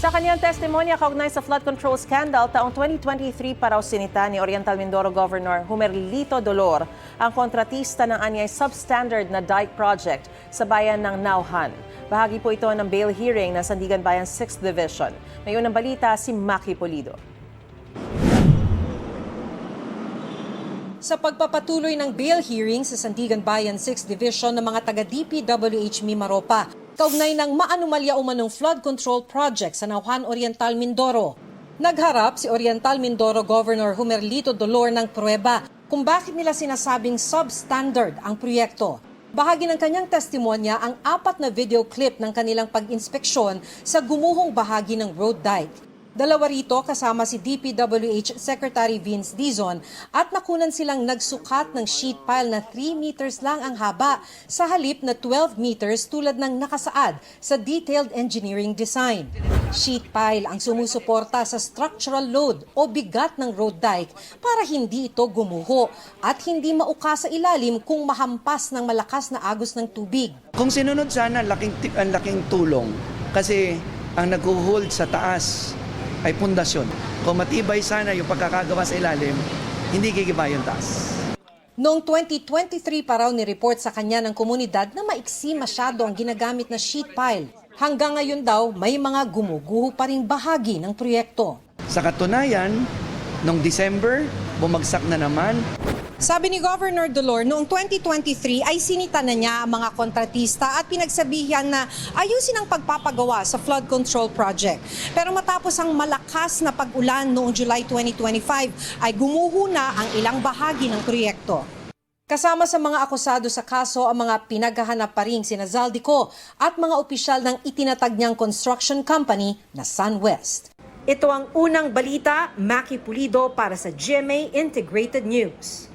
Sa kanyang testimonya kaugnay sa flood control scandal taong 2023 pa raw sinita ni Oriental Mindoro Governor Humerlito Dolor ang kontratista ng anyay substandard na dike project sa bayan ng Nauhan. Bahagi po ito ng bail hearing ng Sandigan Bayan 6th Division. May unang balita si Maki Pulido. Sa pagpapatuloy ng bail hearing sa Sandigan Bayan 6th Division ng mga taga-DPWH Mimaropa, kaugnay ng maanumalya umanong flood control project sa Nauhan, Oriental Mindoro. Nagharap si Oriental Mindoro Governor Humerlito Dolor ng pruweba kung bakit nila sinasabing substandard ang proyekto. Bahagi ng kanyang testimonya ang 4 na video clip ng kanilang pag-inspeksyon sa gumuhong bahagi ng road dike. 2 rito kasama si DPWH Secretary Vince Dizon at nakunan silang nagsukat ng sheet pile na 3 meters lang ang haba sa halip na 12 meters tulad ng nakasaad sa detailed engineering design. Sheet pile ang sumusuporta sa structural load o bigat ng road dike para hindi ito gumuho at hindi mauka sa ilalim kung mahampas ng malakas na agos ng tubig. Kung sinunod sana, ang laking tulong kasi ang nag-hold sa taas ay pundasyon. Kung matibay sana yung pagkakagawa sa ilalim, hindi gigiba yung taas. Noong 2023 pa raw ni-report sa kanya ng komunidad na maiksi masyado ang ginagamit na sheet pile. Hanggang ngayon daw, may mga gumuguho pa ring bahagi ng proyekto. Sa katunayan, noong December, bumagsak na naman. Sabi ni Governor Dolor, noong 2023 ay sinita na niya ang mga kontratista at pinagsabihan na ayusin ang pagpapagawa sa flood control project. Pero matapos ang malakas na pag-ulan noong July 2025 ay gumuho na ang ilang bahagi ng proyekto. Kasama sa mga akusado sa kaso ang mga pinaghahanap pa rin sina Zaldico at mga opisyal ng itinatag niyang construction company na SunWest. Ito ang unang balita, Maki Pulido para sa GMA Integrated News.